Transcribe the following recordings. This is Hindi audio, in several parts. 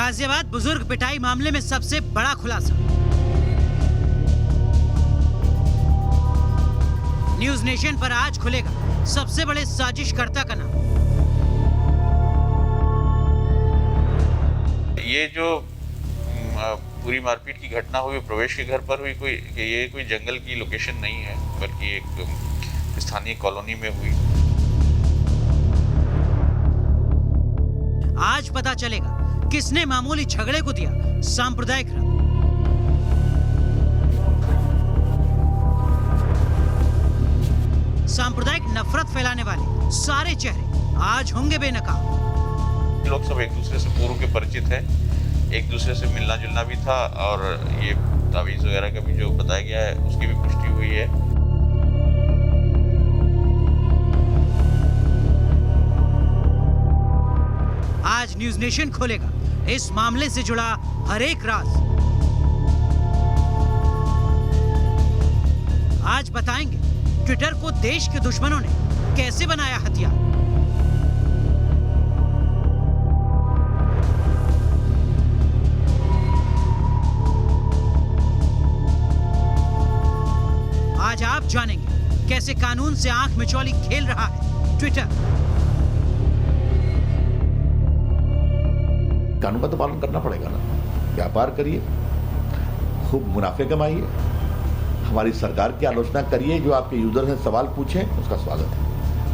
गाजियाबाद बुजुर्ग पिटाई मामले में सबसे बड़ा खुलासा। न्यूज नेशन पर आज खुलेगा सबसे बड़े साजिशकर्ता का नाम। ये जो पूरी मारपीट की घटना हुई प्रवेश के घर पर हुई, ये कोई जंगल की लोकेशन नहीं है, बल्कि एक स्थानीय कॉलोनी में हुई। आज पता चलेगा किसने मामूली झगड़े को दिया सांप्रदायिक रंग। सांप्रदायिक नफरत फैलाने वाले सारे चेहरे आज होंगे बेनकाब। लोग सब एक दूसरे से पूर्व के परिचित हैं, एक दूसरे से मिलना जुलना भी था, और ये तावीज़ वगैरह का भी जो बताया गया है उसकी भी पुष्टि हुई है। आज न्यूज नेशन खोलेगा इस मामले से जुड़ा हर एक राज। आज बताएंगे ट्विटर को देश के दुश्मनों ने कैसे बनाया हथियार। आज आप जानेंगे कैसे कानून से आंख मिचौली खेल रहा है ट्विटर। कानून का तो पालन करना पड़ेगा ना। व्यापार करिए, खूब मुनाफे कमाइए, हमारी सरकार की आलोचना करिए, जो आपके यूजर हैं सवाल पूछें, उसका स्वागत है।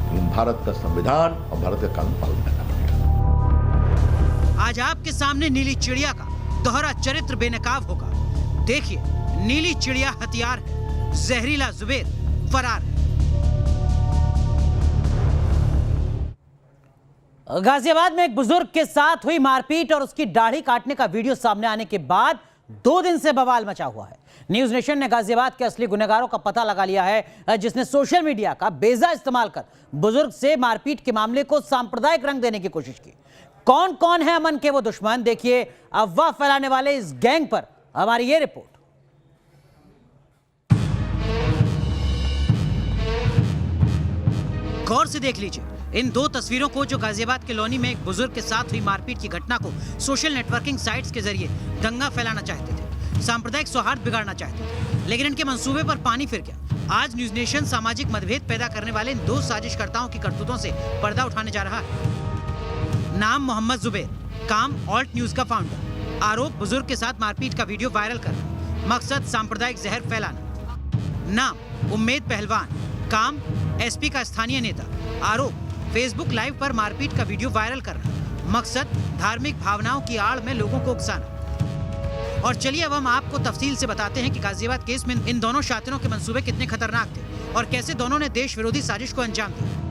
लेकिन भारत का संविधान और भारत का कानून पालन करना पड़ेगा। आज आपके सामने नीली चिड़िया का दोहरा चरित्र बेनकाब होगा। देखिए, नीली चिड़िया हथियार है, जहरीला जुबेर फरार है। गाजियाबाद में एक बुजुर्ग के साथ हुई मारपीट और उसकी दाढ़ी काटने का वीडियो सामने आने के बाद 2 दिन से बवाल मचा हुआ है। न्यूज नेशन ने गाजियाबाद के असली गुनहगारों का पता लगा लिया है, जिसने सोशल मीडिया का बेजा इस्तेमाल कर बुजुर्ग से मारपीट के मामले को सांप्रदायिक रंग देने की कोशिश की। कौन कौन है अमन के वो दुश्मन, देखिए अफवाह फैलाने वाले इस गैंग पर हमारी ये रिपोर्ट। गौर से देख लीजिए इन 2 तस्वीरों को, जो गाजियाबाद के लोनी में एक बुजुर्ग के साथ हुई मारपीट की घटना को सोशल नेटवर्किंग साइट्स के जरिए दंगा फैलाना चाहते थे, सांप्रदायिक सौहार्द बिगाड़ना चाहते थे, लेकिन इनके मंसूबे पर पानी फिर गया। आज न्यूज नेशन सामाजिक मतभेद पैदा करने वाले इन 2 साजिशकर्ताओं की करतूतों से पर्दा उठाने जा रहा है। नाम मोहम्मद जुबैर, काम ऑल्ट न्यूज का फाउंडर, आरोप बुजुर्ग के साथ मारपीट का वीडियो वायरल करना, मकसद सांप्रदायिक जहर फैलाना। नाम उम्मेद पहलवान, काम एसपी का स्थानीय नेता, आरोप फेसबुक लाइव पर मारपीट का वीडियो वायरल करना, मकसद धार्मिक भावनाओं की आड़ में लोगों को उकसाना। और चलिए अब हम आपको तफसील से बताते हैं कि गाजियाबाद केस में इन दोनों शातिरों के मंसूबे कितने खतरनाक थे और कैसे दोनों ने देश विरोधी साजिश को अंजाम दिया।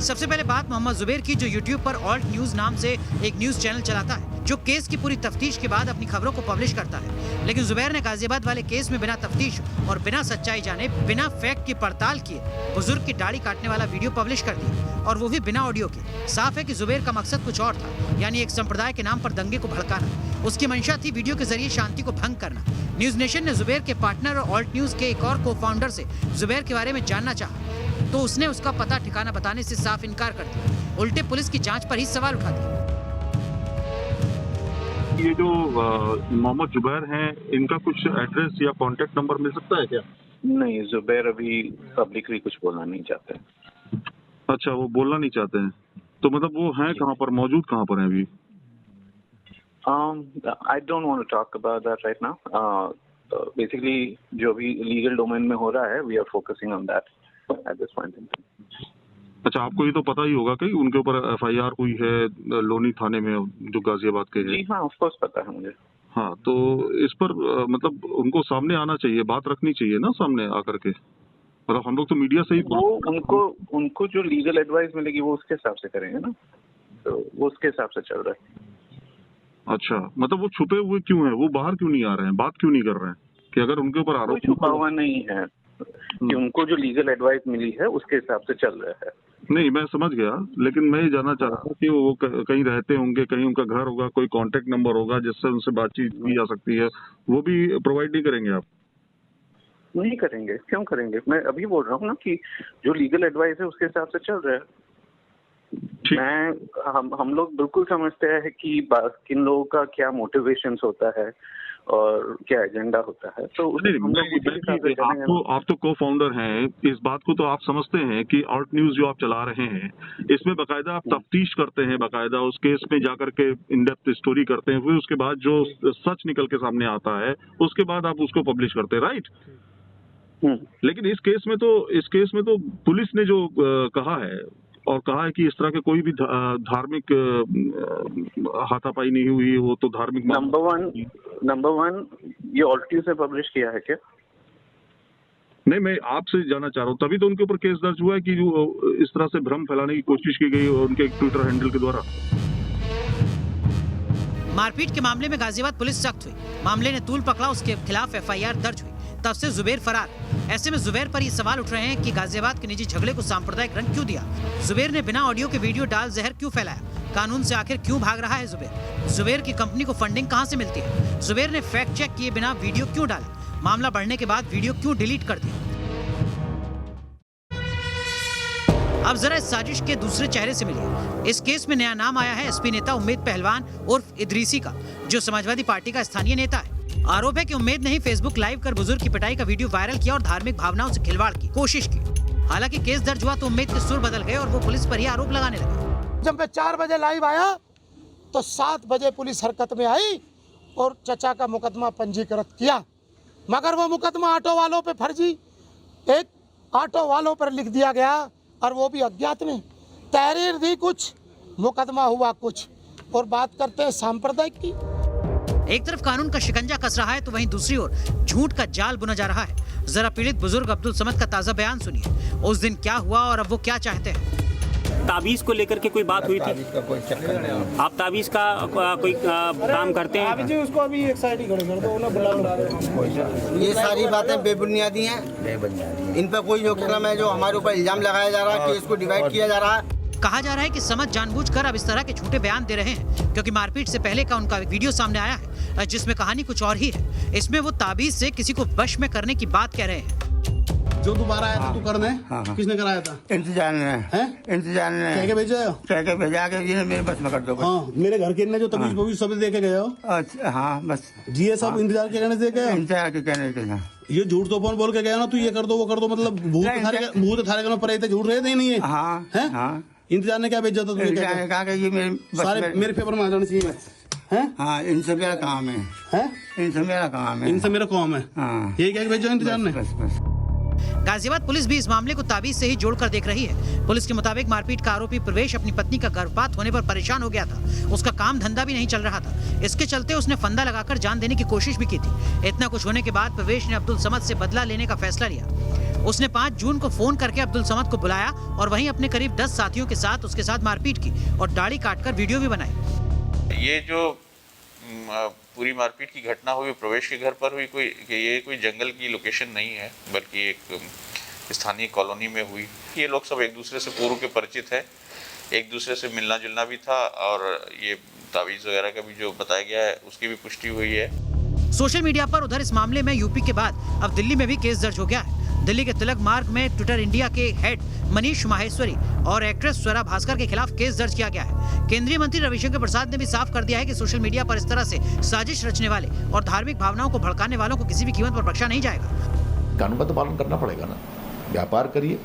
सबसे पहले बात मोहम्मद जुबैर की, जो यूट्यूब पर ऑल्ट न्यूज नाम से एक न्यूज चैनल चलाता है, जो केस की पूरी तफ्तीश के बाद अपनी खबरों को पब्लिश करता है। लेकिन जुबैर ने गाजियाबाद वाले केस में बिना तफ्तीश और बिना सच्चाई जाने, बिना फैक्ट की पड़ताल किए बुजुर्ग की दाढ़ी काटने वाला वीडियो पब्लिश कर दिया, और वो भी बिना ऑडियो के। साफ है कि जुबैर का मकसद कुछ और था, यानी एक संप्रदाय के नाम पर दंगे को भड़काना। उसकी मंशा थी वीडियो के जरिए शांति को भंग करना। न्यूज नेशन ने जुबैर के पार्टनर और ऑल्ट न्यूज के एक और को फाउंडर से जुबैर के बारे में जानना चाहा, तो उसने उसका पता ठिकाना बताने से साफ इनकार कर दिया। उल्टे पुलिस की जांच पर ही सवाल उठा दिया। ये जो मोहम्मद जुबैर हैं, इनका कुछ एड्रेस या कांटेक्ट नंबर मिल सकता है क्या? नहीं, जुबैर अभी पब्लिकली कुछ बोलना नहीं चाहते हैं। अच्छा, वो बोलना नहीं चाहते हैं, तो मतलब वो हैं कहाँ पर, मौजूद कहाँ पर हैं अभी? I don't want to talk about that right now. Basically, जो भी लीगल डोमेन में हो रहा है, we are focusing on that at this point in time. अच्छा, आपको ये तो पता ही होगा कि उनके ऊपर FIR हुई है लोनी थाने में, जो गाजियाबाद के हैं। जी हाँ, ऑफ कोर्स पता है मुझे। हाँ, तो इस पर मतलब उनको सामने आना चाहिए, बात रखनी चाहिए ना सामने आकर के। मतलब हम लोग तो मीडिया से ही उनको जो लीगल एडवाइस मिलेगी वो उसके हिसाब से करेंगे ना, तो वो उसके हिसाब से चल रहा है। अच्छा, मतलब वो छुपे हुए क्यों हैं, वो बाहर क्यों नहीं आ रहे हैं, बात क्यों नहीं कर रहे हैं कि अगर उनके ऊपर आरोप? छुपा हुआ नहीं है कि उनको जो लीगल एडवाइस मिली है उसके हिसाब से चल रहा है। नहीं, मैं समझ गया, लेकिन मैं ये जानना चाह रहा था कि वो कहीं रहते होंगे, कहीं उनका घर होगा, कोई कांटेक्ट नंबर होगा जिससे उनसे बातचीत की जा सकती है, वो भी प्रोवाइड नहीं करेंगे आप? नहीं करेंगे, क्यों करेंगे? मैं अभी बोल रहा हूँ ना कि जो लीगल एडवाइस है उसके हिसाब से चल रहा है। हम लोग बिल्कुल समझते हैं कि किन लोगों का क्या मोटिवेशंस होता है और क्या एजेंडा होता है। तो आप तो को फाउंडर हैं, इस बात को तो आप समझते हैं कि आउट न्यूज जो आप चला रहे हैं इसमें बाकायदा आप तफ्तीश करते हैं, बाकायदा उस केस में जाकर के इन डेप्थ स्टोरी करते हैं, फिर उसके बाद जो सच निकल के सामने आता है उसके बाद आप उसको पब्लिश करते हैं, राइट? लेकिन इस केस में तो पुलिस ने जो कहा है और कहा है कि इस तरह के कोई भी धार्मिक हाथापाई नहीं हुई, वो तो धार्मिक नंबर वन ये ऑल्टी से पब्लिश किया है क्या? नहीं, मैं आपसे जानना चाह रहा हूँ, तभी तो उनके ऊपर केस दर्ज हुआ है कि जो इस तरह से भ्रम फैलाने की कोशिश की गई उनके ट्विटर हैंडल के द्वारा। मारपीट के मामले में गाजियाबाद पुलिस सख्त हुई, मामले ने तूल पकड़ा, उसके खिलाफ FIR दर्ज हुई, तब से जुबैर फरार। ऐसे में जुबैर पर ये सवाल उठ रहे हैं कि गाजियाबाद के निजी झगड़े को सांप्रदायिक रंग क्यों दिया? जुबैर ने बिना ऑडियो के वीडियो डाल जहर क्यों फैलाया? कानून से आखिर क्यों भाग रहा है जुबैर? जुबैर की कंपनी को फंडिंग कहां से मिलती है? जुबैर ने फैक्ट चेक किए बिना वीडियो क्यों डाला? मामला बढ़ने के बाद वीडियो क्यों डिलीट कर दिया? अब जरा इस साजिश के दूसरे चेहरे से मिलिए। इस केस में नया नाम आया है SP नेता उम्मेद पहलवान उर्फ इदरीसी का, जो समाजवादी पार्टी का स्थानीय नेता है। आरोप है कि उम्मेद ने ही फेसबुक लाइव कर बुजुर्ग की पिटाई का वीडियो वायरल किया और धार्मिक भावनाओं से खिलवाड़ की कोशिश की। हालांकि केस दर्ज हुआ तो उम्मेद के सुर बदल गए और वो पुलिस पर ही आरोप लगाने लगे। जब मैं 4 बजे लाइव आया तो 7 बजे पुलिस हरकत में आई और चचा का मुकदमा पंजीकृत किया, मगर वो मुकदमा ऑटो वालों पे फर्जी एक ऑटो वालों पर लिख दिया गया और वो भी अज्ञात में। तहरीर दी कुछ, मुकदमा हुआ कुछ। और बात करते हैं सांप्रदायिक की। एक तरफ कानून का शिकंजा कस रहा है तो वहीं दूसरी ओर झूठ का जाल बुना जा रहा है। जरा पीड़ित बुजुर्ग अब्दुल समद का ताजा बयान सुनिए। उस दिन क्या हुआ और अब वो क्या चाहते हैं। ताबीज को लेकर के कोई बात हुई थी? का कोई चक्कर नहीं। आप ताबीज का कोई काम करते हैं? जी उसको अभी एक साइड ही खड़े कर दो ना, बुला। ये सारी बातें बेबुनियादी हैं, इन पर कोई जो कलम है जो हमारे ऊपर इल्जाम लगाया जा रहा है कि इसको डिवाइड किया जा रहा है। कहा जा रहा है कि समद जानबूझकर अब इस तरह के झूठे बयान दे रहे हैं क्योंकि मारपीट से पहले का उनका वीडियो सामने आया है जिसमें कहानी कुछ और ही है। इसमें वो ताबीज से किसी को वश में करने की बात कह रहे हैं। जो दोबारा आया था तू करने, किसने कराया था? इंतजार ने कह के भेजा हो? कह के भेजा के ये मेरे बस में कर दो। हाँ, मेरे घर के ने जो तमीज वो भी सब देके गए हो। अच्छा, हाँ बस जी ये सब इंतजार के कहने से गए? इंतजार के कहने के। ये झूठ तो फोन बोल के गया ना, तू ये कर दो वो कर दो, मतलब भूत थारे के परे थे, झूठ रहे थे नहीं है। हाँ, इंतजार ने क्या भेजा था तुझे? कहा कि ये सारे मेरे फेवर में आ जाना चाहिए हैं? हाँ, इनसे मेरा काम है, इनसे मेरा काम है, इनसे मेरा काम है। हाँ, ये क्या भेजा इंतजार ने? बस। गाजियाबाद पुलिस भी इस मामले को ताबीज से ही जोड़कर देख रही है। पुलिस के मुताबिक मारपीट का आरोपी प्रवेश अपनी पत्नी का गर्भपात होने पर परेशान हो गया था। उसका काम धंधा भी नहीं चल रहा था। इसके चलते उसने फंदा लगाकर जान देने की कोशिश भी की थी। इतना कुछ होने के बाद प्रवेश ने अब्दुल समद से बदला लेने का फैसला लिया। उसने 5 जून को फोन करके अब्दुल समद को बुलाया और वहीं अपने करीब 10 साथियों के साथ उसके साथ मारपीट की और दाढ़ी काटकर वीडियो भी बनाई। ये जो पूरी मारपीट की घटना हुई प्रवेश के घर पर हुई, ये कोई जंगल की लोकेशन नहीं है बल्कि एक स्थानीय कॉलोनी में हुई। ये लोग सब एक दूसरे से पूर्व के परिचित है, एक दूसरे से मिलना जुलना भी था और ये तावीज़ वगैरह का भी जो बताया गया है उसकी भी पुष्टि हुई है। सोशल मीडिया पर उधर इस मामले में यूपी के बाद अब दिल्ली में भी केस दर्ज हो गया है। दिल्ली के तिलक मार्ग में ट्विटर इंडिया के हेड मनीष माहेश्वरी और एक्ट्रेस स्वरा भास्कर के खिलाफ केस दर्ज किया गया है। केंद्रीय मंत्री रविशंकर प्रसाद ने भी साफ कर दिया है कि सोशल मीडिया पर इस तरह से साजिश रचने वाले और धार्मिक भावनाओं को भड़काने वालों को किसी भी कीमत पर बख्शा नहीं जाएगा। कानून का तो पालन करना पड़ेगा ना। व्यापार करिए,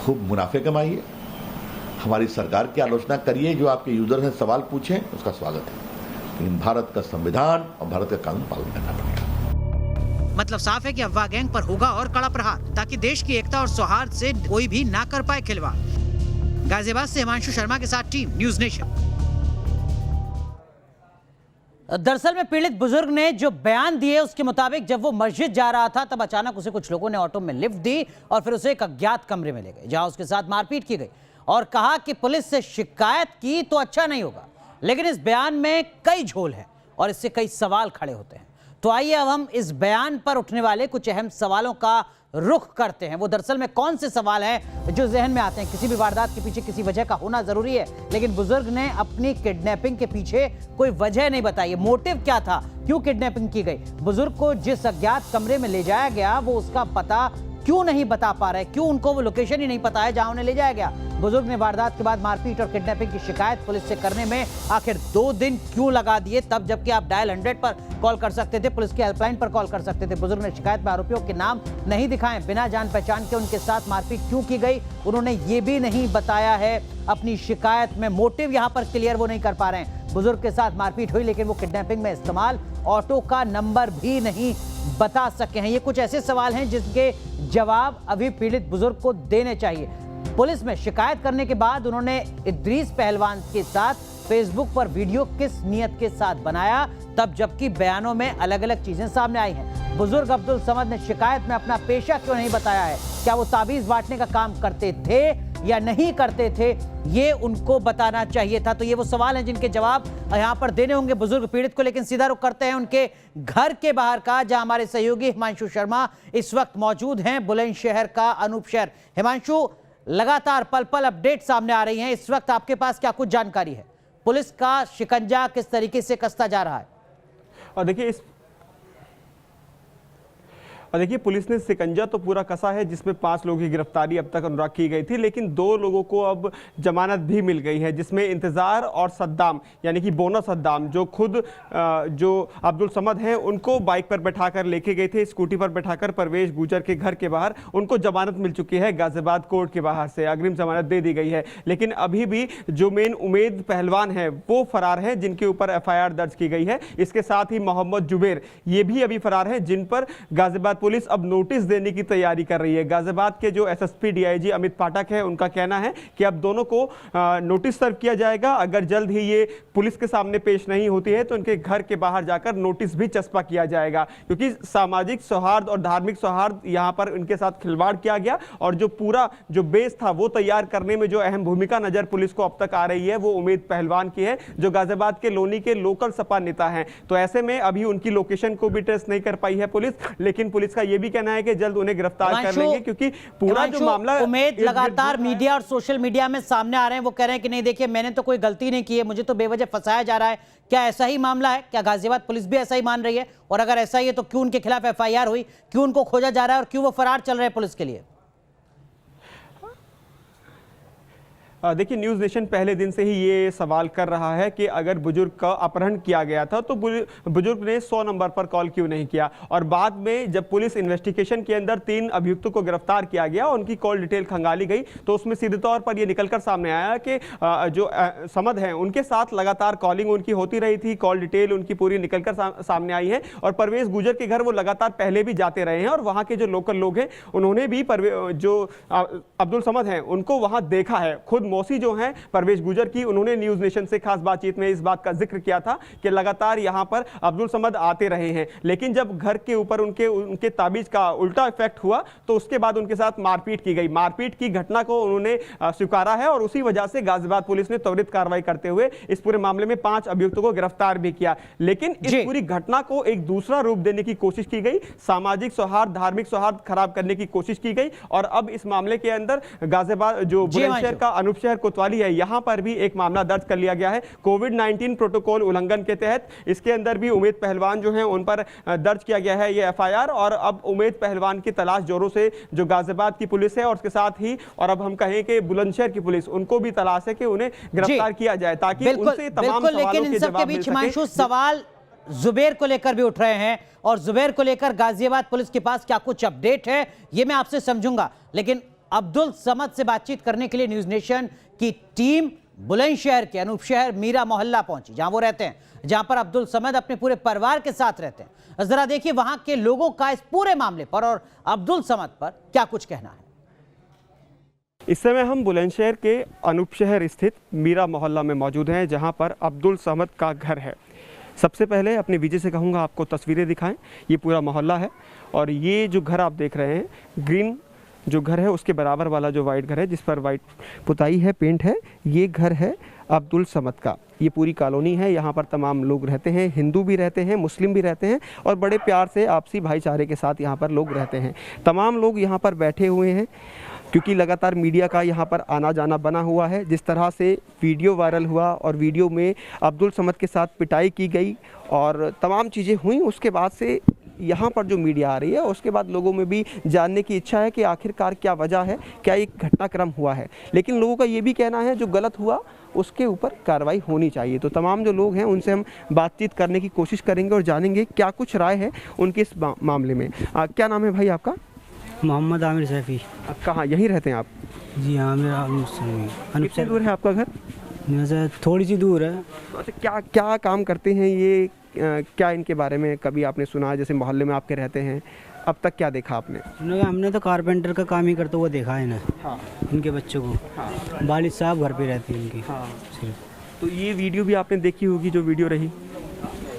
खूब मुनाफे कमाइए, हमारी सरकार की आलोचना करिए, जो आपके यूजर हैं सवाल पूछें उसका स्वागत है, लेकिन भारत का संविधान और भारत का कानून पालन करना पड़ेगा। मतलब साफ है कि अफवाह गैंग पर होगा और कड़ा प्रहार, ताकि देश की एकता और सौहार्द से कोई भी ना कर पाए खिलवाड़। गाजियाबाद से हिमांशु शर्मा के साथ टीम न्यूज़ नेशन। दरअसल में पीड़ित बुजुर्ग ने जो बयान दिए उसके मुताबिक जब वो मस्जिद जा रहा था तब अचानक उसे कुछ लोगों ने ऑटो में लिफ्ट दी और फिर उसे एक अज्ञात कमरे में ले गए, जहां उसके साथ मारपीट की गई और कहा कि पुलिस से शिकायत की तो अच्छा नहीं होगा। लेकिन इस बयान में कई झोल है और इससे कई सवाल खड़े होते हैं। तो आइए अब हम इस बयान पर उठने वाले कुछ अहम सवालों का रुख करते हैं। वो दरअसल में कौन से सवाल हैं जो जहन में आते हैं? किसी भी वारदात के पीछे किसी वजह का होना जरूरी है, लेकिन बुजुर्ग ने अपनी किडनैपिंग के पीछे कोई वजह नहीं बताई। मोटिव क्या था, क्यों किडनैपिंग की गई? बुजुर्ग को जिस अज्ञात कमरे में ले जाया गया वो उसका पता क्यों नहीं बता पा रहे, क्यों उनको वो लोकेशन ही नहीं पता है जहां उन्हें ले जाया गया। बुजुर्ग ने वारदात के बाद मारपीट और किडनैपिंग की शिकायत पुलिस से करने में आखिर 2 दिन क्यों लगा दिए, तब जबकि आप डायल 100 पर कॉल कर सकते थे, पुलिस की हेल्पलाइन पर कॉल कर सकते थे। बुजुर्ग ने शिकायत में आरोपियों के नाम नहीं दिखाए, बिना जान पहचान के उनके साथ मारपीट क्यों की गई उन्होंने ये भी नहीं बताया है। अपनी शिकायत में मोटिव यहां पर क्लियर वो नहीं कर पा रहे हैं। बुजुर्ग के साथ मारपीट हुई लेकिन वो किडनैपिंग में इस्तेमाल ऑटो का नंबर भी नहीं बता सके हैं। ये कुछ ऐसे सवाल हैं जिसके जवाब अभी पीड़ित बुजुर्ग को देने चाहिए। पुलिस में शिकायत करने के बाद उन्होंने इद्रीस पहलवान के साथ फेसबुक पर वीडियो किस नियत के साथ बनाया, तब जबकि बयानों में अलग अलग चीजें सामने आई हैं। बुजुर्ग अब्दुल समद ने शिकायत में अपना पेशा क्यों नहीं बताया है, क्या वो ताबीज बांटने का काम करते थे या नहीं करते थे, ये उनको बताना चाहिए था। तो ये वो सवाल हैं जिनके जवाब यहाँ पर देने होंगे बुजुर्ग पीड़ित को। लेकिन सीधा रुख करते हैं उनके घर के बाहर का, जहां हमारे सहयोगी हिमांशु शर्मा इस वक्त मौजूद हैं, बुलंदशहर का अनूप शहर। हिमांशु, लगातार पल पल अपडेट सामने आ रही हैं, इस वक्त आपके पास क्या कुछ जानकारी है, पुलिस का शिकंजा किस तरीके से कसता जा रहा है? और देखिए पुलिस ने शिकंजा तो पूरा कसा है, जिसमें 5 लोगों की गिरफ्तारी अब तक अनुराग की गई थी, लेकिन 2 लोगों को अब जमानत भी मिल गई है, जिसमें इंतजार और सद्दाम यानी कि बोनस सद्दाम जो खुद जो अब्दुल समद हैं उनको बाइक पर बैठाकर लेके गए थे, स्कूटी पर बैठाकर परवेश गुजर के घर के बाहर, उनको जमानत मिल चुकी है। गाजियाबाद कोर्ट के बाहर से अग्रिम जमानत दे दी गई है, लेकिन अभी भी जो मेन उमेद पहलवान है वो फरार है, जिनके ऊपर FIR दर्ज की गई है। इसके साथ ही मोहम्मद जुबैर ये भी अभी फरार है, जिन पर गाजियाबाद पुलिस अब नोटिस देने की तैयारी कर रही है। गाजियाबाद के जो SSP DIG अमित पाठक है, उनका कहना है कि अब दोनों को नोटिस सर्व किया जाएगा। अगर जल्द ही ये पुलिस के सामने पेश नहीं होती है तो उनके घर के बाहर जाकर नोटिस भी चस्पा किया जाएगा, क्योंकि सामाजिक सौहार्द और धार्मिक सौहार्द यहां पर उनके साथ खिलवाड़ किया गया और जो पूरा जो बेस था वो तैयार करने में जो अहम भूमिका नजर पुलिस को अब तक आ रही है वो उमेद पहलवान की है, जो गाजियाबाद के लोनी के लोकल सपा नेता हैं। तो ऐसे में अभी उनकी लोकेशन को भी ट्रेस नहीं कर पाई है पुलिस, लेकिन पुलिस का यह भी कहना है कि जल्द उन्हें गिरफ्तार कर लेंगे, क्योंकि पूरा जो मामला उमेद लगातार मीडिया और सोशल मीडिया में सामने आ रहे हैं, वो कह रहे हैं कि नहीं देखिए मैंने तो कोई गलती नहीं की है, मुझे तो बेवजह फंसाया जा रहा है। क्या ऐसा ही मामला है? क्या गाजियाबाद पुलिस भी ऐसा ही मान रही है? और अगर ऐसा ही है तो क्यों उनके खिलाफ FIR हुई, क्यों उनको खोजा जा रहा है और क्यों वो फरार चल रहे हैं पुलिस के लिए? देखिए न्यूज़ नेशन पहले दिन से ही ये सवाल कर रहा है कि अगर बुजुर्ग का अपहरण किया गया था तो बुजुर्ग ने 100 नंबर पर कॉल क्यों नहीं किया। और बाद में जब पुलिस इन्वेस्टिगेशन के अंदर 3 अभियुक्तों को गिरफ्तार किया गया, उनकी कॉल डिटेल खंगाली गई, तो उसमें सीधे तौर पर यह निकलकर सामने आया कि जो समद हैं उनके साथ लगातार कॉलिंग उनकी होती रही थी, कॉल डिटेल उनकी पूरी निकलकर सामने आई है। और परवेश गुजर के घर वो लगातार पहले भी जाते रहे हैं और वहाँ के जो लोकल लोग हैं उन्होंने भी जो अब्दुल समद हैं उनको वहाँ देखा है। खुद मौसी जो हैं परवेश गुजर की, उन्होंने न्यूज़ नेशन से खास बातचीत में इस बात का जिक्र किया था कि लगातार यहां पर अब्दुल समद आते रहे हैं, लेकिन जब घर के ऊपर उनके ताबीज का उल्टा इफेक्ट हुआ तो उसके बाद उनके साथ मारपीट की गई। मारपीट की घटना को उन्होंने स्वीकारा है और उसी वजह से गाजियाबाद पुलिस ने त्वरित कार्रवाई करते हुए इस पूरे मामले में 5 अभियुक्तों को गिरफ्तार भी किया। लेकिन इस पूरी घटना को एक दूसरा रूप देने की कोशिश की गई, सामाजिक सौहार्द, धार्मिक सौहार्द खराब करने की कोशिश की गई। और अब इस मामले के अंदर गाजियाबाद जो बुलंदशहर का अनूप शहर कोतवाली है, यहां पर भी एक मामला दर्ज कर लिया गया है कोविड-19 प्रोटोकॉल उल्लंघन के तहत। इसके अंदर भी उमेद पहलवान जो हैं उन पर दर्ज किया गया है ये FIR। और अब उमेद पहलवान की तलाश जोरों से जो गाजियाबाद की पुलिस है और उसके साथ ही और अब हम कहें कि बुलंदशहर की पुलिस, उनको भी तलाश है कि उन्हें गिरफ्तार किया जाए ताकि उनसे तमाम सवालों के जवाब मिल सके। सवाल जुबैर को लेकर भी उठ रहे हैं और जुबैर को लेकर गाजियाबाद पुलिस के पास क्या कुछ अपडेट है ये मैं आपसे समझूंगा, लेकिन अब्दुल समद से बातचीत करने के लिए न्यूज़ नेशन की टीम बुलंदशहर के अनूप शहर मीरा मोहल्ला पहुंची, जहां वो रहते हैं, जहां पर अब्दुल समद अपने पूरे परिवार के साथ रहते हैं। जरा देखिए वहां के लोगों का इस पूरे मामले पर और अब्दुल समद पर क्या कुछ कहना है। इस समय हम बुलंदशहर के अनूप शहर स्थित मीरा मोहल्ला में मौजूद हैं, जहां पर अब्दुल समद का घर है। सबसे पहले अपने विजय से कहूँगा आपको तस्वीरें दिखाएं। ये पूरा मोहल्ला है और ये जो घर आप देख रहे हैं, ग्रीन जो घर है उसके बराबर वाला जो वाइट घर है जिस पर वाइट पुताई है, पेंट है, ये घर है अब्दुल समद का। ये पूरी कॉलोनी है, यहाँ पर तमाम लोग रहते हैं, हिंदू भी रहते हैं, मुस्लिम भी रहते हैं और बड़े प्यार से आपसी भाईचारे के साथ यहाँ पर लोग रहते हैं। तमाम लोग यहाँ पर बैठे हुए हैं क्योंकि लगातार मीडिया का यहाँ पर आना जाना बना हुआ है। जिस तरह से वीडियो वायरल हुआ और वीडियो में अब्दुल समद के साथ पिटाई की गई और तमाम चीज़ें हुई, उसके बाद से यहाँ पर जो मीडिया आ रही है उसके बाद लोगों में भी जानने की इच्छा है कि आखिरकार क्या वजह है, क्या एक घटनाक्रम हुआ है। लेकिन लोगों का ये भी कहना है जो गलत हुआ उसके ऊपर कार्रवाई होनी चाहिए। तो तमाम जो लोग हैं उनसे हम बातचीत करने की कोशिश करेंगे और जानेंगे क्या कुछ राय है उनकी इस मामले में। क्या नाम है भाई आपका? मोहम्मद आमिर सैफ़ी। कहाँ, यहीं रहते हैं आप? जी हाँ, मेरा कितनी दूर है आपका घर? वैसे थोड़ी सी दूर है। अच्छा, क्या क्या काम करते हैं ये? क्या इनके बारे में कभी आपने सुना? जैसे मोहल्ले में आपके रहते हैं, अब तक क्या देखा आपने? हमने तो कारपेंटर का काम ही करते हुए देखा है ना। हाँ। इनके बच्चों को। हाँ। वालिद साहब घर पे रहती हैं इनकी। हाँ। सिर्फ। तो ये वीडियो भी आपने देखी होगी जो वीडियो रही?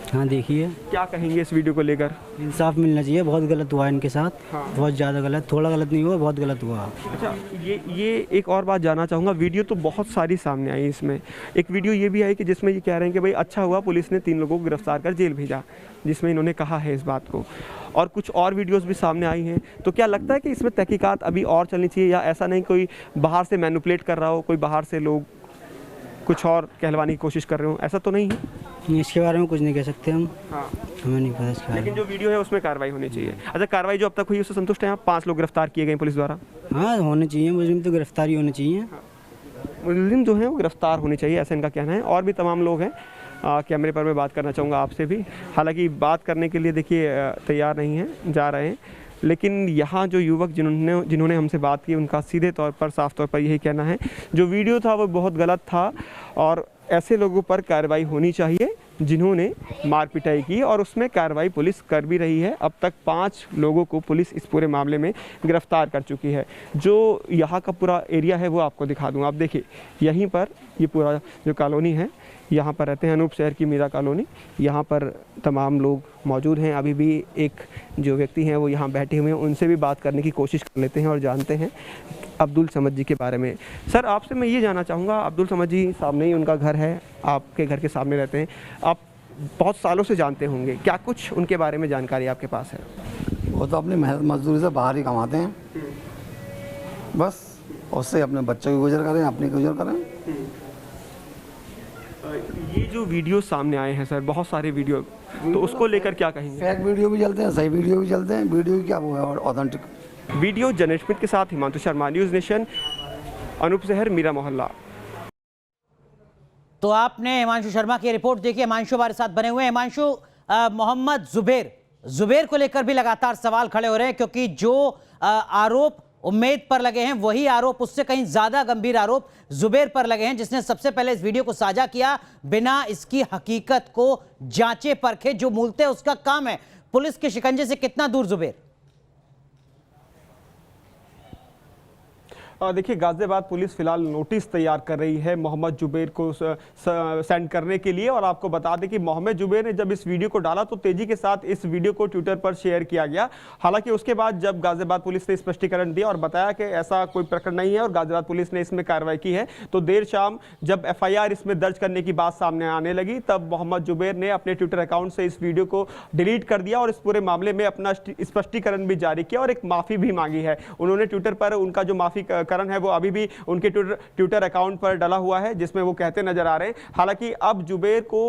हाँ, देखिए। क्या कहेंगे इस वीडियो को लेकर? इंसाफ मिलना चाहिए, बहुत गलत हुआ इनके साथ। हाँ। बहुत ज़्यादा गलत, थोड़ा गलत नहीं हुआ, बहुत गलत हुआ। अच्छा, ये एक और बात जानना चाहूँगा। वीडियो तो बहुत सारी सामने आई, इसमें एक वीडियो ये भी आई कि जिसमें ये कह रहे हैं कि भाई अच्छा हुआ पुलिस ने 3 लोगों को गिरफ्तार कर जेल भेजा, जिसमें इन्होंने कहा है इस बात को। और कुछ और वीडियोस भी सामने आई हैं। तो क्या लगता है कि इसमें तहकीकात अभी और चलनी चाहिए, या ऐसा नहीं कोई बाहर से मैनिपुलेट कर रहा हो, कोई बाहर से लोग कुछ और कहलवाने की कोशिश कर रहे हो? ऐसा तो नहीं है? इसके बारे में कुछ नहीं कह सकते हम। हाँ। हमें नहीं पता इसके बारे में। लेकिन जो वीडियो है उसमें कार्रवाई होनी चाहिए। अच्छा, कार्रवाई जो अब तक हुई उससे संतुष्ट हैं आप? 5 लोग गिरफ्तार किए गए पुलिस द्वारा। हाँ, होने चाहिए, मुस्लिम तो गिरफ्तारी होनी चाहिए। मुस्लिम जो हैं वो गिरफ्तार होनी चाहिए, ऐसा इनका कहना है। और भी तमाम लोग हैं कैमरे पर मैं बात करना चाहूँगा आपसे भी। हालांकि बात करने के लिए देखिए तैयार नहीं हैं, जा रहे हैं। लेकिन यहाँ जो युवक जिन्होंने हमसे बात की उनका सीधे तौर पर साफ तौर पर यही कहना है जो वीडियो था वो बहुत गलत था और ऐसे लोगों पर कार्रवाई होनी चाहिए जिन्होंने मार पिटाई की, और उसमें कार्रवाई पुलिस कर भी रही है। अब तक 5 लोगों को पुलिस इस पूरे मामले में गिरफ्तार कर चुकी है। जो यहाँ का पूरा एरिया है वो आपको दिखा दूँ। आप देखिए यहीं पर ये पूरा जो कॉलोनी है, यहाँ पर रहते हैं, अनूप शहर की मीरा कॉलोनी। यहाँ पर तमाम लोग मौजूद हैं। अभी भी एक जो व्यक्ति हैं वो यहाँ बैठे हुए हैं, उनसे भी बात करने की कोशिश कर लेते हैं और जानते हैं अब्दुल समद जी के बारे में। सर, आपसे मैं ये जानना चाहूँगा, अब्दुल समद जी सामने ही उनका घर है, आपके घर के सामने रहते हैं, आप बहुत सालों से जानते होंगे, क्या कुछ उनके बारे में जानकारी आपके पास है? वो तो अपनी मेहनत मजदूरी से बाहर ही कमाते हैं, बस उससे अपने बच्चों की गुजर करें, अपनी गुजर करें। ये जो वीडियो सामने आए हैं सर, बहुत सारे वीडियो, तो उसको लेकर क्या कहेंगे? फेक वीडियो भी चलते हैं, सही वीडियो भी चलते हैं। वीडियो की क्या वो है और ऑथेंटिक वीडियो। जर्नलिस्ट के साथ हिमांशु शर्मा, न्यूज़ नेशन, अनूप शहर, मीरा मोहल्ला। तो आपने हिमांशु शर्मा की रिपोर्ट देखी। हिमांशु हमारे साथ बने हुए हैं। हिमांशु, मोहम्मद जुबेर को लेकर भी लगातार सवाल खड़े हो रहे हैं, क्योंकि जो आरोप उम्मेद पर लगे हैं वही आरोप, उससे कहीं ज्यादा गंभीर आरोप जुबेर पर लगे हैं, जिसने सबसे पहले इस वीडियो को साझा किया बिना इसकी हकीकत को जांचे परखे, जो मूलतः उसका काम है। पुलिस के शिकंजे से कितना दूर जुबेर? देखिए, गाजियाबाद पुलिस फिलहाल नोटिस तैयार कर रही है मोहम्मद जुबेर को सेंड करने के लिए। और आपको बता दें कि मोहम्मद जुबेर ने जब इस वीडियो को डाला तो तेजी के साथ इस वीडियो को ट्विटर पर शेयर किया गया। हालांकि उसके बाद जब गाजियाबाद पुलिस ने स्पष्टीकरण दिया और बताया कि ऐसा कोई प्रकरण नहीं है और गाजियाबाद पुलिस ने इसमें कार्रवाई की है, तो देर शाम जब FIR इसमें दर्ज करने की बात सामने आने लगी, तब मोहम्मद जुबेर ने अपने ट्विटर अकाउंट से इस वीडियो को डिलीट कर दिया और इस पूरे मामले में अपना स्पष्टीकरण भी जारी किया और एक माफ़ी भी मांगी है। उन्होंने ट्विटर पर उनका जो माफ़ी है वो अभी भी उनके ट्विटर अकाउंट पर डला हुआ है, जिसमें वो कहते नजर आ रहे हैं। हालांकि अब जुबेर को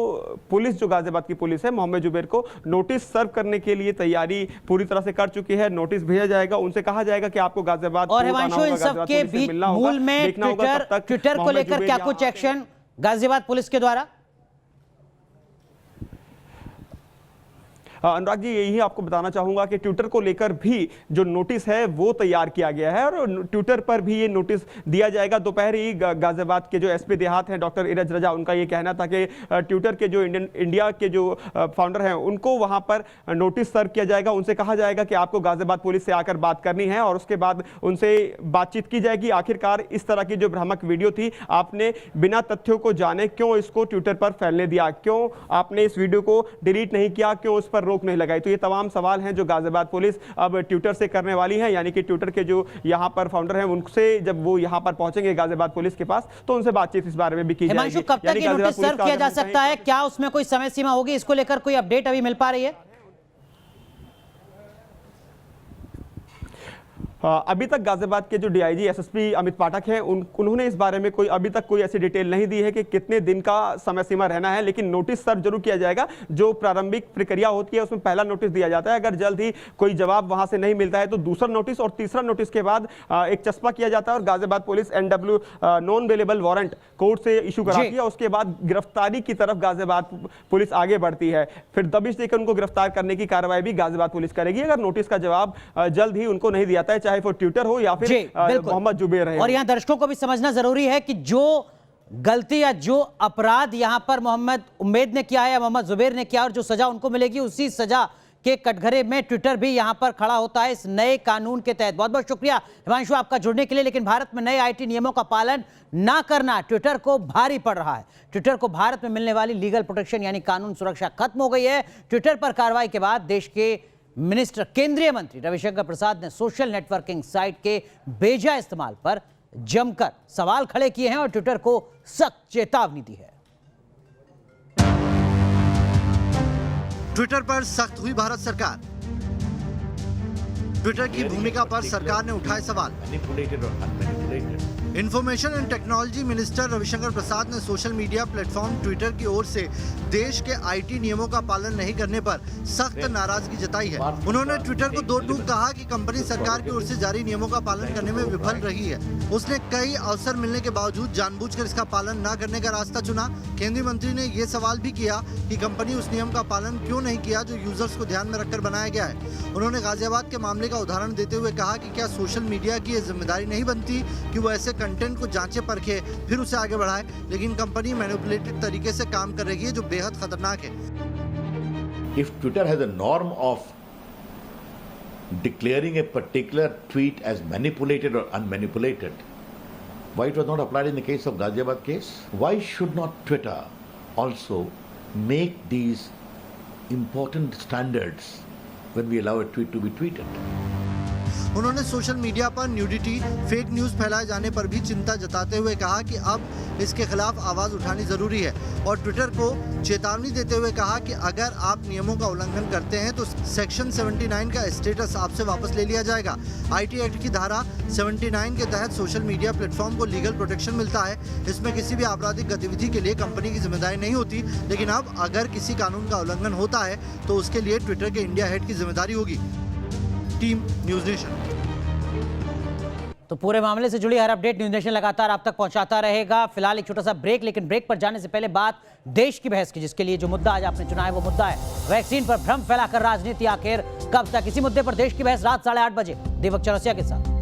पुलिस, जो गाजियाबाद की पुलिस है, मोहम्मद जुबेर को नोटिस सर्व करने के लिए तैयारी पूरी तरह से कर चुकी है। नोटिस भेजा जाएगा, उनसे कहा जाएगा कि आपको गाजियाबाद और हिमांशु, इन सब के बीच मूल में ट्विटर को लेकर क्या कुछ एक्शन गाजियाबाद पुलिस के द्वारा? अनुराग जी, यही आपको बताना चाहूंगा कि ट्विटर को लेकर भी जो नोटिस है वो तैयार किया गया है और ट्विटर पर भी ये नोटिस दिया जाएगा। दोपहर ही गाजियाबाद के जो SP देहात हैं डॉक्टर इरज रजा, उनका ये कहना था कि ट्विटर के जो इंडिया के जो फाउंडर हैं उनको वहां पर नोटिस सर्व किया जाएगा। उनसे कहा जाएगा कि आपको गाजियाबाद पुलिस से आकर बात करनी है और उसके बाद उनसे बातचीत की जाएगी। आखिरकार इस तरह की जो भ्रामक वीडियो थी, आपने बिना तथ्यों को जाने क्यों इसको ट्विटर पर फैलने दिया, क्यों आपने इस वीडियो को डिलीट नहीं किया, क्यों उस पर रोक नहीं लगाई? तो ये तमाम सवाल हैं जो गाजियाबाद पुलिस अब ट्विटर से करने वाली है। यानी कि ट्विटर के जो यहाँ पर फाउंडर हैं उनसे जब वो यहाँ पर पहुंचेंगे गाजियाबाद पुलिस के पास, तो उनसे बातचीत इस बारे में भी की जाएगी। कब तक ये नोटिस सर्व किया जा सकता है? क्या उसमें कोई समय सीमा होगी? इसको लेकर कोई अपडेट अभी मिल पा रही है? अभी तक गाजियाबाद के जो डीआईजी एसएसपी अमित पाठक हैं उन्होंने इस बारे में अभी तक कोई ऐसी डिटेल नहीं दी है कि कितने दिन का समय सीमा रहना है, लेकिन नोटिस सर्व जरूर किया जाएगा। जो प्रारंभिक प्रक्रिया होती है उसमें पहला नोटिस दिया जाता है, अगर जल्द ही कोई जवाब वहां से नहीं मिलता है तो दूसरा नोटिस, और तीसरा नोटिस के बाद एक चस्पा किया जाता है और Ghaziabad police NW non available warrant court से इशू कराती है। उसके बाद गिरफ्तारी की तरफ गाजियाबाद पुलिस आगे बढ़ती है, फिर दबिश देकर उनको गिरफ्तार करने की कार्रवाई भी गाजियाबाद पुलिस करेगी अगर नोटिस का जवाब जल्द ही उनको नहीं दिया जाता है, चाहे वो ट्विटर हो या फिर मोहम्मद जुबैर है। और यहाँ दर्शकों को भी समझना जरूरी है कि जो गलती या जो अपराध यहां पर मोहम्मद उम्मेद ने किया है या मोहम्मद जुबैर ने किया और जो सजा उनको मिलेगी, उसी सजा के कटघरे में ट्विटर भी यहां पर खड़ा होता है इस नए कानून के तहत। बहुत बहुत शुक्रिया हिमांशु आपका जुड़ने के लिए। लेकिन भारत में नए आईटी नियमों का पालन ना करना ट्विटर को भारी पड़ रहा है। ट्विटर को भारत में मिलने वाली लीगल प्रोटेक्शन यानी कानून सुरक्षा खत्म हो गई है। ट्विटर पर कार्रवाई के बाद देश के मिनिस्टर केंद्रीय मंत्री रविशंकर प्रसाद ने सोशल नेटवर्किंग साइट के बेजा इस्तेमाल पर जमकर सवाल खड़े किए हैं और ट्विटर को सख्त चेतावनी दी है। ट्विटर पर सख्त हुई भारत सरकार। ट्विटर की भूमिका पर सरकार ने उठाए सवाल। Information and technology minister Ravi Shankar Prasad ने सोशल मीडिया प्लेटफॉर्म ट्विटर की ओर से देश के आईटी नियमों का पालन नहीं करने पर सख्त नाराजगी जताई है। उन्होंने ट्विटर को दो टूक कहा कि कंपनी सरकार की ओर से जारी नियमों का पालन करने में विफल रही है। उसने कई अवसर मिलने के बावजूद जानबूझकर इसका पालन न करने का रास्ता चुना। केंद्रीय मंत्री ने ये सवाल भी किया कि कंपनी उस नियम का पालन क्यों नहीं किया जो यूजर्स को ध्यान में रखकर बनाया गया है। उन्होंने गाजियाबाद के मामले का उदाहरण देते हुए कहा कि क्या सोशल मीडिया की ये जिम्मेदारी नहीं बनती कि वो ऐसे कंटेंट को जांचे परखे फिर उसे आगे बढ़ाए, लेकिन कंपनी मैनिपुलेटेड तरीके से काम कर रही है जो बेहद खतरनाक है। If Twitter has a norm of declaring a particular tweet as manipulated or unmanipulated, why it was not applied in the case of Ghaziabad case? Why should not Twitter also make these important standards when we allow a tweet to be tweeted? उन्होंने सोशल मीडिया पर न्यूडिटी, फेक न्यूज फैलाए जाने पर भी चिंता जताते हुए कहा कि अब इसके खिलाफ आवाज उठानी जरूरी है और ट्विटर को चेतावनी देते हुए कहा कि अगर आप नियमों का उल्लंघन करते हैं तो सेक्शन 79 का स्टेटस आपसे वापस ले लिया जाएगा। आईटी एक्ट की धारा 79 के तहत सोशल मीडिया प्लेटफॉर्म को लीगल प्रोटेक्शन मिलता है। इसमें किसी भी आपराधिक गतिविधि के लिए कंपनी की जिम्मेदारी नहीं होती, लेकिन अब अगर किसी कानून का उल्लंघन होता है तो उसके लिए ट्विटर के इंडिया हेड की जिम्मेदारी होगी। Team news nation. तो पूरे मामले से जुड़ी हर अपडेट न्यूज़ नेशन लगातार आप तक पहुंचाता रहेगा। फिलहाल एक छोटा सा ब्रेक, लेकिन ब्रेक पर जाने से पहले बात देश की बहस की, जिसके लिए जो मुद्दा आज आपने चुना है वो मुद्दा है वैक्सीन पर भ्रम फैलाकर राजनीति आखिर कब तक। इसी मुद्दे पर देश की बहस रात 8:30 बजे दीपक चौरसिया के साथ।